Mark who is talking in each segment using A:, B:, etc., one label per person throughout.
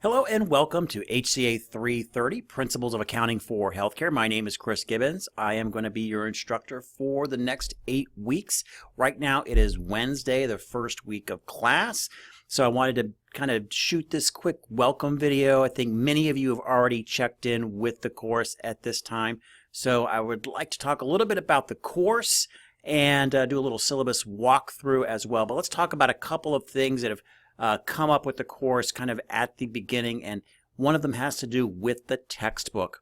A: Hello and welcome to HCA 330, Principles of Accounting for Healthcare. My name is Chris Gibbons. I am going to be your instructor for the next 8 weeks. Right now it is Wednesday, the first week of class. So I wanted to kind of shoot this quick welcome video. I think many of you have already checked in with the course at this time. So I would like to talk a little bit about the course and do a little syllabus walkthrough as well. But let's talk about a couple of things that have come up with the course kind of at the beginning, and one of them has to do with the textbook.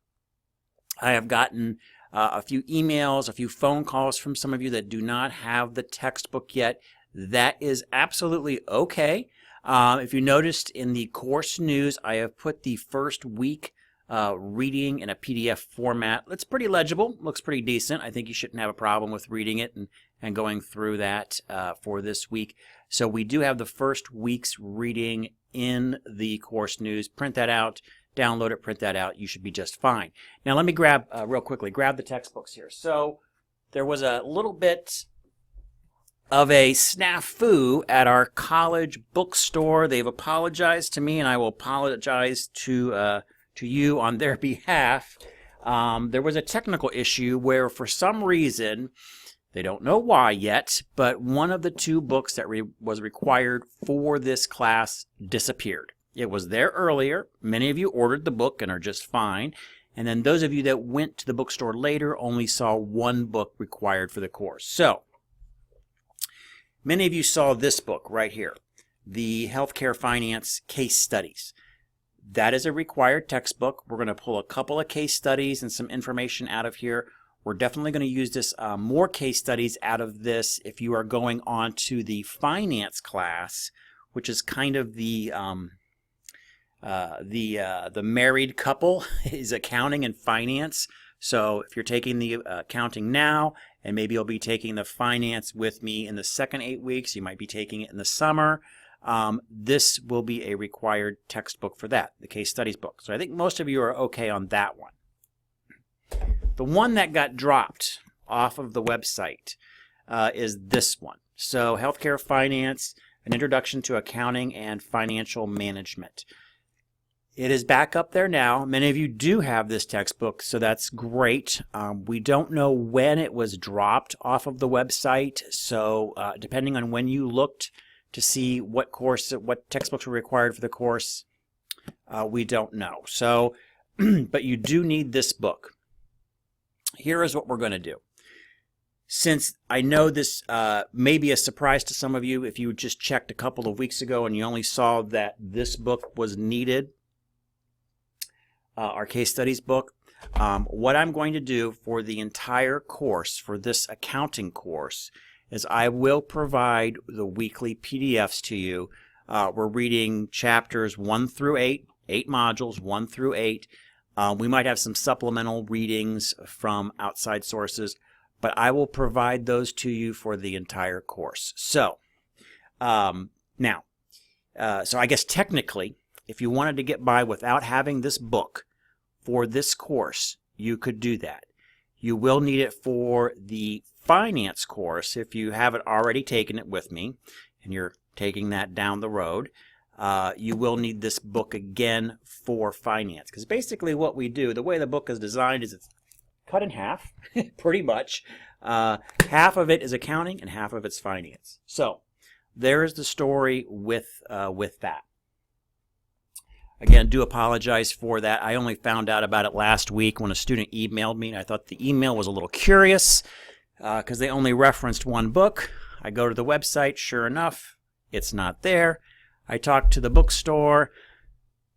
A: I have gotten a few emails, a few phone calls from some of you that do not have the textbook yet. That is absolutely okay. If you noticed in the course news, I have put the first week reading in a PDF format. It's pretty legible, looks pretty decent. I think you shouldn't have a problem with reading it and going through that for this week. So we do have the first week's reading in the course news. Print that out, download it, print that out. You should be just fine. Now let me grab, real quickly, grab the textbooks here. So there was a little bit of a snafu at our college bookstore. They've apologized to me, and I will apologize to you on their behalf. There was a technical issue where for some reason, they don't know why yet, but one of the two books that was required for this class disappeared. It was there earlier. Many of you ordered the book and are just fine. And then those of you that went to the bookstore later only saw one book required for the course. So, many of you saw this book right here, the Healthcare Finance Case Studies. That is a required textbook. We're going to pull a couple of case studies and some information out of here. We're definitely going to use this more case studies out of this if you are going on to the finance class, which is kind of the married couple is accounting and finance. So if you're taking the accounting now, and maybe you'll be taking the finance with me in the second 8 weeks, you might be taking it in the summer. This will be a required textbook for that, the case studies book. So I think most of you are okay on that one. The one that got dropped off of the website is this one. So Healthcare Finance, an Introduction to Accounting and Financial Management. It is back up there now. Many of you do have this textbook, so that's great. We don't know when it was dropped off of the website, so depending on when you looked to see what textbooks were required for the course, we don't know. So, but you do need this book. Here is what we're going to do. Since I know this may be a surprise to some of you, if you just checked a couple of weeks ago and you only saw that this book was needed, our case studies book, what I'm going to do for the entire course, for this accounting course, is I will provide the weekly PDFs to you. We're reading chapters 1 through 8, 8 modules, 1 through 8. We might have some supplemental readings from outside sources, but I will provide those to you for the entire course. So, so I guess technically, if you wanted to get by without having this book for this course, you could do that. You will need it for the finance course if you haven't already taken it with me, and you're taking that down the road. You will need this book again for finance, because basically what we do, the way the book is designed, is it's cut in half, pretty much. Half of it is accounting and half of it's finance. So there's the story with that. Again, do apologize for that. I only found out about it last week when a student emailed me, and I thought the email was a little curious because they only referenced one book. I go to the website, sure enough, it's not there. I talked to the bookstore,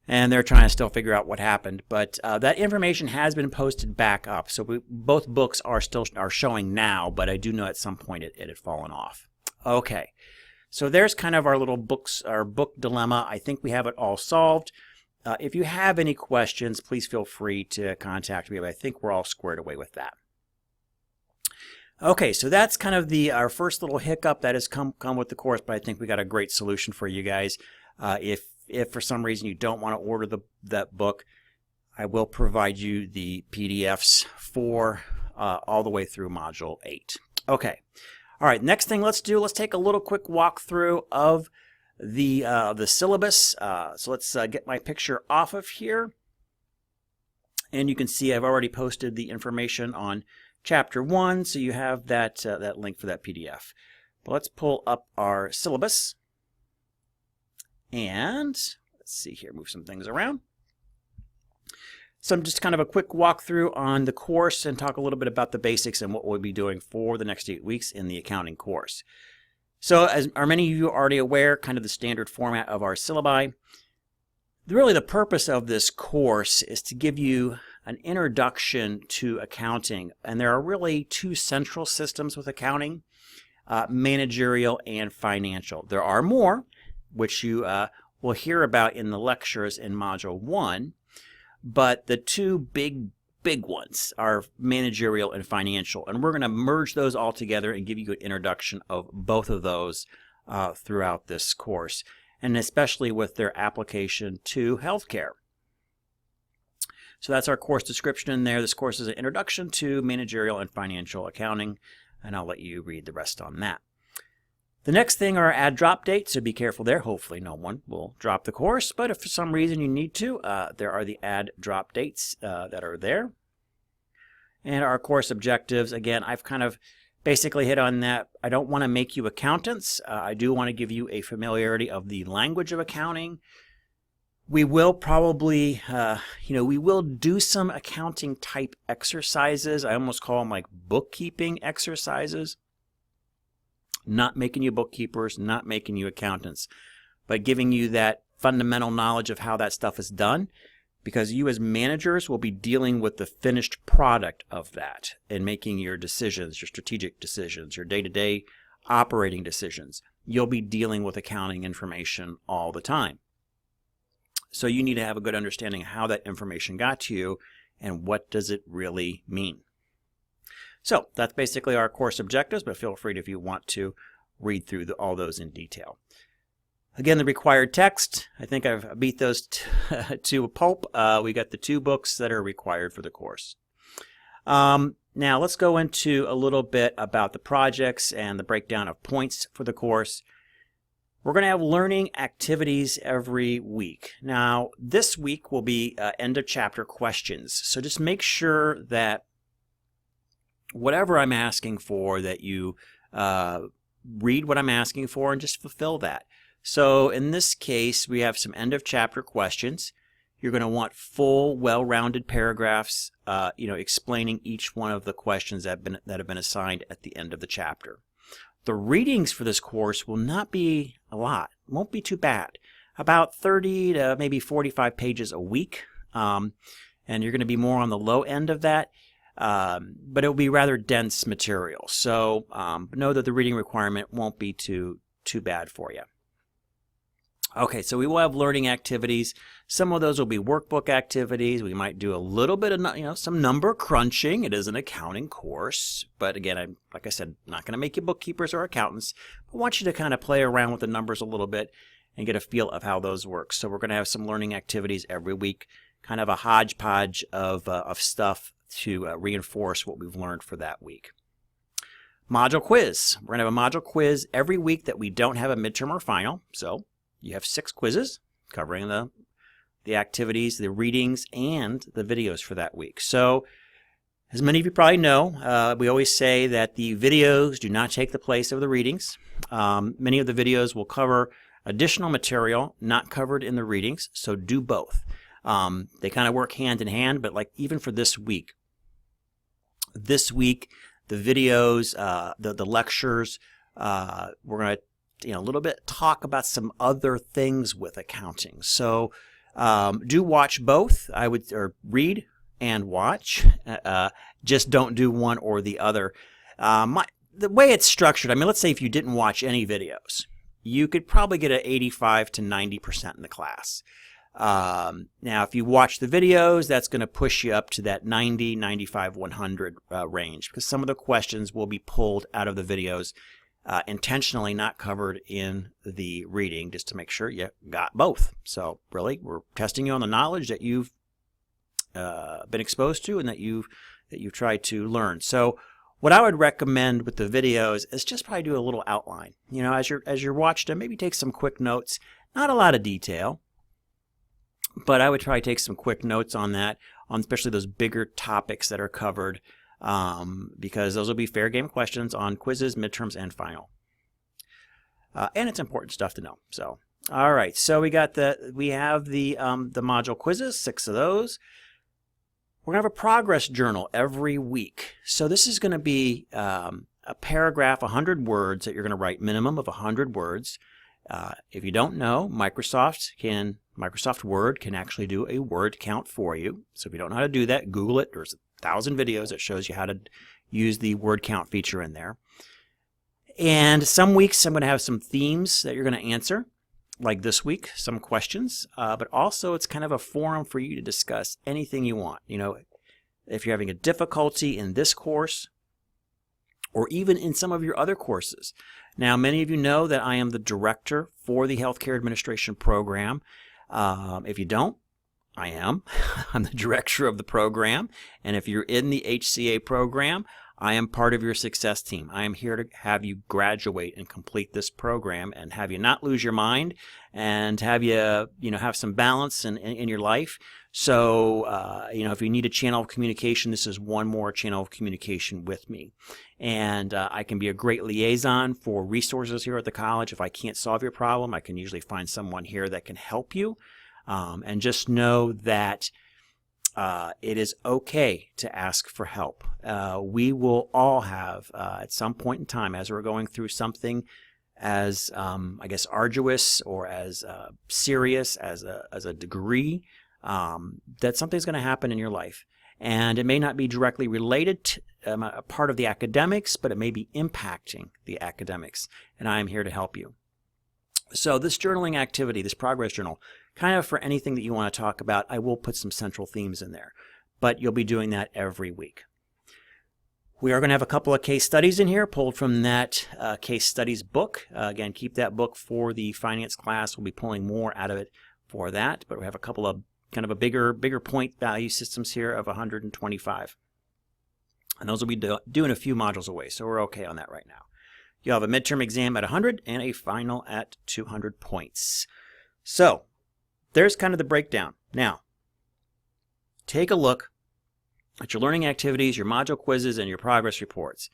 A: and they're trying to still figure out what happened. But that information has been posted back up. So both books are showing now, but I do know at some point it had fallen off. Okay, so there's kind of our little book dilemma. I think we have it all solved. If you have any questions, please feel free to contact me. But I think we're all squared away with that. Okay, so that's kind of our first little hiccup that has come with the course, but I think we got a great solution for you guys. If for some reason you don't want to order that book, I will provide you the PDFs for all the way through Module 8. Okay, all right, next thing let's take a little quick walkthrough of the syllabus. So let's get my picture off of here. And you can see I've already posted the information on Chapter 1, so you have that, that link for that PDF. But let's pull up our syllabus. And let's see here, move some things around. So I'm just kind of a quick walkthrough on the course and talk a little bit about the basics and what we'll be doing for the next 8 weeks in the accounting course. So as are many of you already aware, kind of the standard format of our syllabi. Really the purpose of this course is to give you an introduction to accounting. And there are really two central systems with accounting, managerial and financial. There are more, which you will hear about in the lectures in Module 1, but the two big ones are managerial and financial. And we're going to merge those all together and give you an introduction of both of those throughout this course, and especially with their application to healthcare. So that's our course description in there. This course is an introduction to managerial and financial accounting, and I'll let you read the rest on that. The next thing are add drop dates, so be careful there. Hopefully no one will drop the course, but if for some reason you need to, there are the add drop dates that are there. And our course objectives, again, I've kind of basically hit on that. I don't want to make you accountants. I do want to give you a familiarity of the language of accounting. We will probably, we will do some accounting type exercises. I almost call them like bookkeeping exercises. Not making you bookkeepers, not making you accountants, but giving you that fundamental knowledge of how that stuff is done, because you as managers will be dealing with the finished product of that and making your decisions, your strategic decisions, your day-to-day operating decisions. You'll be dealing with accounting information all the time. So you need to have a good understanding of how that information got to you and what does it really mean. So that's basically our course objectives, but feel free if you want to read through all those in detail. Again, the required text, I think I've beat those to a pulp. We got the 2 books that are required for the course. Now let's go into a little bit about the projects and the breakdown of points for the course. We're going to have learning activities every week. Now this week will be end of chapter questions. So just make sure that whatever I'm asking for, that you read what I'm asking for and just fulfill that. So in this case, we have some end of chapter questions. You're going to want full, well-rounded paragraphs, explaining each one of the questions that have been assigned at the end of the chapter. The readings for this course will not be a lot. It won't be too bad. About 30 to maybe 45 pages a week, and you're going to be more on the low end of that. But it will be rather dense material. So know that the reading requirement won't be too bad for you. Okay, so we will have learning activities. Some of those will be workbook activities. We might do a little bit of some number crunching. It is an accounting course, but again, like I said, not going to make you bookkeepers or accountants. I want you to kind of play around with the numbers a little bit and get a feel of how those work. So we're going to have some learning activities every week, kind of a hodgepodge of stuff to reinforce what we've learned for that week. Module quiz. We're going to have a module quiz every week that we don't have a midterm or final. So you have 6 quizzes covering the activities, the readings, and the videos for that week. So as many of you probably know, we always say that the videos do not take the place of the readings. Many of the videos will cover additional material not covered in the readings, so do both. They kind of work hand in hand, but like even for this week, the videos, the lectures, we're going to a little bit talk about some other things with accounting. So do watch both. Or read and watch. Just don't do one or the other. The way it's structured, I mean, let's say if you didn't watch any videos, you could probably get an 85 to 90% in the class. Now, if you watch the videos, that's going to push you up to that 90, 95, 100 range, because some of the questions will be pulled out of the videos, intentionally not covered in the reading, just to make sure you got both. So really, we're testing you on the knowledge that you've been exposed to and that you've tried to learn. So What I would recommend with the videos is just probably do a little outline. You know, as you're watching them, maybe take some quick notes. Not a lot of detail, but I would try to take some quick notes on that, on especially those bigger topics that are covered, because those will be fair game questions on quizzes, midterms, and final. And it's important stuff to know. So, all right. So we have the module quizzes, 6 of those. We're going to have a progress journal every week. So this is going to be a paragraph, 100 words that you're going to write, minimum of 100 words. If you don't know, Microsoft Word can actually do a word count for you. So if you don't know how to do that, Google it. There's 1,000 videos that shows you how to use the word count feature in there. And some weeks I'm going to have some themes that you're going to answer, like this week, some questions, but also it's kind of a forum for you to discuss anything you want. You know, if you're having a difficulty in this course or even in some of your other courses. Now, many of you know that I am the director for the Healthcare Administration program. If you don't, I am. I'm the director of the program. And if you're in the HCA program, I am part of your success team. I am here to have you graduate and complete this program and have you not lose your mind and have you, have some balance in your life. So, if you need a channel of communication, this is one more channel of communication with me. And I can be a great liaison for resources here at the college. If I can't solve your problem, I can usually find someone here that can help you. And just know that it is okay to ask for help. We will all have, at some point in time, as we're going through something as, arduous or as serious as a degree, that something's going to happen in your life. And it may not be directly related to a part of the academics, but it may be impacting the academics. And I am here to help you. So this journaling activity, this progress journal, kind of for anything that you want to talk about, I will put some central themes in there. But you'll be doing that every week. We are going to have a couple of case studies in here pulled from that case studies book. Again, keep that book for the finance class. We'll be pulling more out of it for that. But we have a couple of kind of a bigger point value systems here of 125. And those will be doing a few modules away. So we're okay on that right now. You'll have a midterm exam at 100 and a final at 200 points. So there's kind of the breakdown. Now, take a look at your learning activities, your module quizzes, and your progress reports.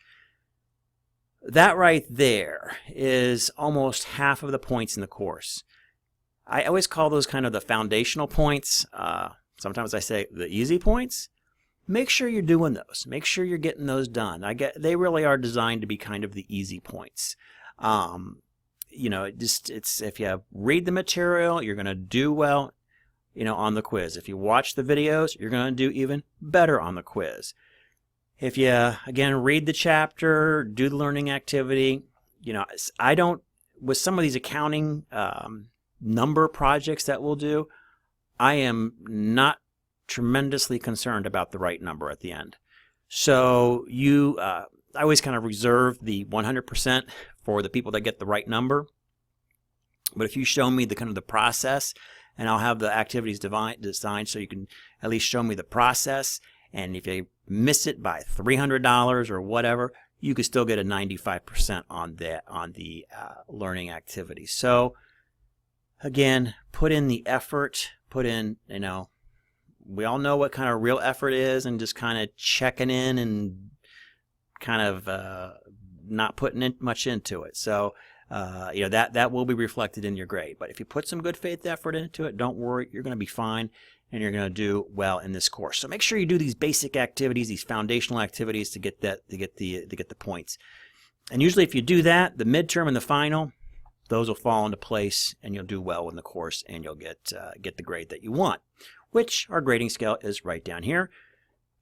A: That right there is almost half of the points in the course. I always call those kind of the foundational points. Sometimes I say the easy points. Make sure you're doing those. Make sure you're getting those done. They really are designed to be kind of the easy points. If you read the material, you're going to do well, on the quiz. If you watch the videos, you're going to do even better on the quiz. If you, again, read the chapter, do the learning activity, with some of these accounting number projects that we'll do, I am not tremendously concerned about the right number at the end. So I always kind of reserve the 100% for the people that get the right number. But if you show me the kind of the process, and I'll have the activities designed so you can at least show me the process, and if you miss it by $300 or whatever, you could still get a 95% on the learning activity. So again, put in the effort, put in, we all know what kind of real effort is, and just kind of checking in and kind of not putting much into it. So, that will be reflected in your grade. But if you put some good faith effort into it, don't worry, you're going to be fine, and you're going to do well in this course. So make sure you do these basic activities, these foundational activities to get the points. And usually, if you do that, the midterm and the final, those will fall into place, and you'll do well in the course, and you'll get the grade that you want, which our grading scale is right down here.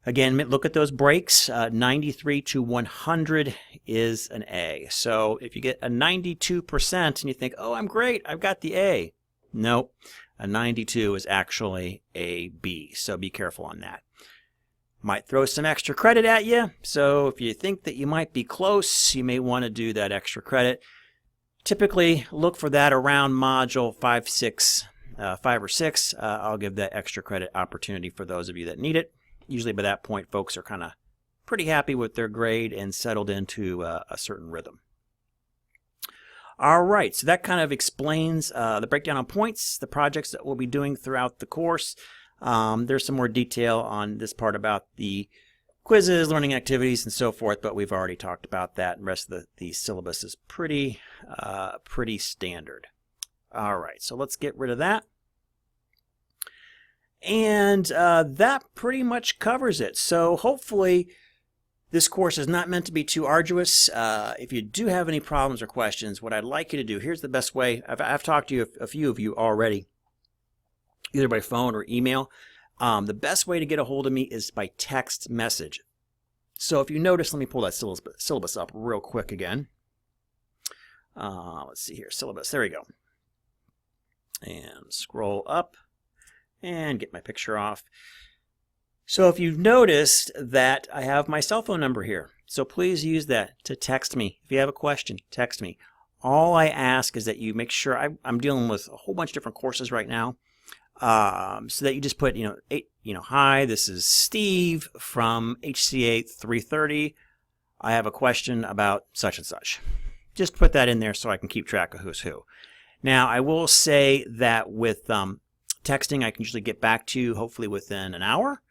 A: Again, look at those breaks. 93 to 100 is an A. So if you get a 92% and you think, oh, I'm great, I've got the A. Nope, a 92 is actually a B. So be careful on that. Might throw some extra credit at you. So if you think that you might be close, you may want to do that extra credit. Typically, look for that around module 5 or 6. I'll give that extra credit opportunity for those of you that need it. Usually by that point, folks are kind of pretty happy with their grade and settled into a certain rhythm. All right, so that kind of explains the breakdown on points, the projects that we'll be doing throughout the course. There's some more detail on this part about the quizzes, learning activities, and so forth, but we've already talked about that, and the rest of the syllabus is pretty standard. All right, so let's get rid of that. And that pretty much covers it. So hopefully this course is not meant to be too arduous. If you do have any problems or questions, what I'd like you to do, here's the best way. I've talked to a few of you already, either by phone or email. The best way to get a hold of me is by text message. So if you notice, let me pull that syllabus up real quick again. Let's see here, syllabus, there we go. And scroll up and get my picture off. So if you've noticed that I have my cell phone number here, so please use that to text me. If you have a question, text me. All I ask is that you make sure, I'm dealing with a whole bunch of different courses right now, so that you just put, hi, this is Steve from HCA 330. I have a question about such and such. Just put that in there so I can keep track of who's who. Now, I will say that with texting, I can usually get back to you hopefully within an hour.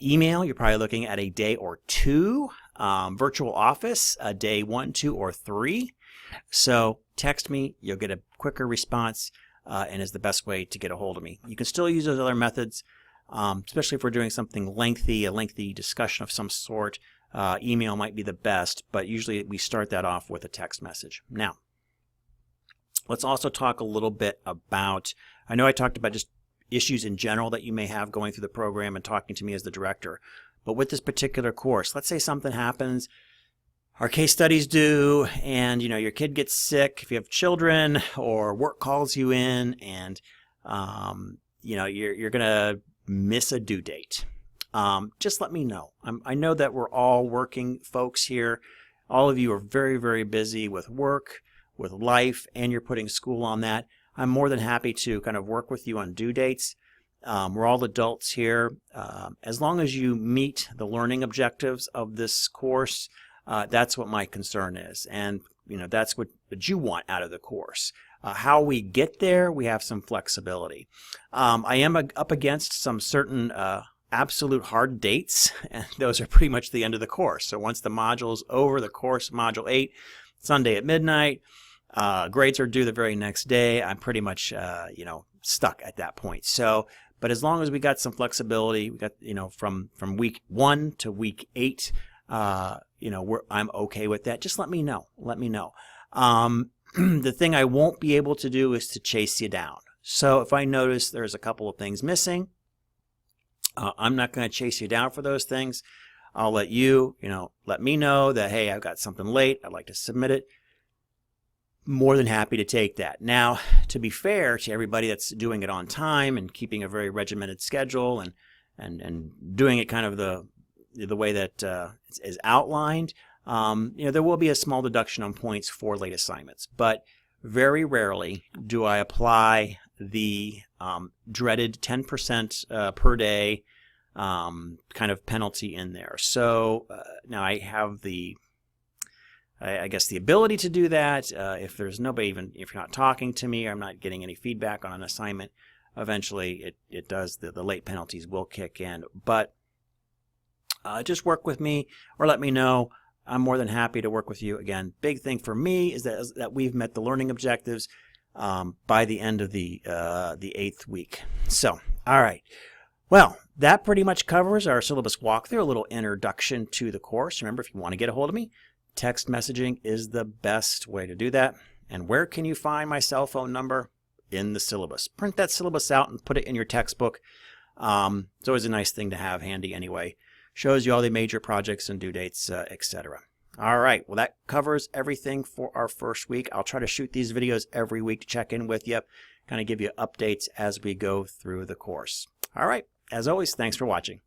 A: Email, you're probably looking at a day or two. Virtual office, a day 1, 2, or 3. So text me, you'll get a quicker response, and is the best way to get a hold of me. You can still use those other methods, especially if we're doing something lengthy, a lengthy discussion of some sort. Email might be the best, but usually we start that off with a text message. Now, let's also talk a little bit about, I know I talked about just issues in general that you may have going through the program and talking to me as the director. But with this particular course, let's say something happens, our case studies due, and your kid gets sick, if you have children, or work calls you in, and you're gonna miss a due date. Just let me know. I know that we're all working folks here. All of you are very, very busy with work, with life, and you're putting school on that. I'm more than happy to kind of work with you on due dates. We're all adults here. As long as you meet the learning objectives of this course, that's what my concern is. And that's what you want out of the course. How we get there, we have some flexibility. I am up against some certain absolute hard dates, and those are pretty much the end of the course. So once the module's over, the course, Module 8, Sunday at midnight, grades are due the very next day. I'm pretty much, stuck at that point. So, but as long as we got some flexibility, we got, from week 1 to week 8, I'm okay with that. Just let me know. Let me know. The thing I won't be able to do is to chase you down. So if I notice there's a couple of things missing, I'm not going to chase you down for those things. I'll let you, let me know that, hey, I've got something late. I'd like to submit it. More than happy to take that. Now, to be fair to everybody that's doing it on time and keeping a very regimented schedule and doing it kind of the way that is outlined, there will be a small deduction on points for late assignments. But very rarely do I apply the dreaded 10% per day kind of penalty in there. So now I have I guess the ability to do that. If there's nobody, even if you're not talking to me, or I'm not getting any feedback on an assignment, eventually it does, the late penalties will kick in. But just work with me or let me know. I'm more than happy to work with you. Again, big thing for me is that we've met the learning objectives by the end of the 8th week. So, all right. Well, that pretty much covers our syllabus walkthrough, a little introduction to the course. Remember, if you want to get a hold of me, text messaging is the best way to do that. And where can you find my cell phone number? In the syllabus. Print that syllabus out and put it in your textbook. It's always a nice thing to have handy anyway. Shows you all the major projects and due dates, etc. All right, well, that covers everything for our first week. I'll try to shoot these videos every week to check in with you, kind of give you updates as we go through the course. All right, as always, thanks for watching.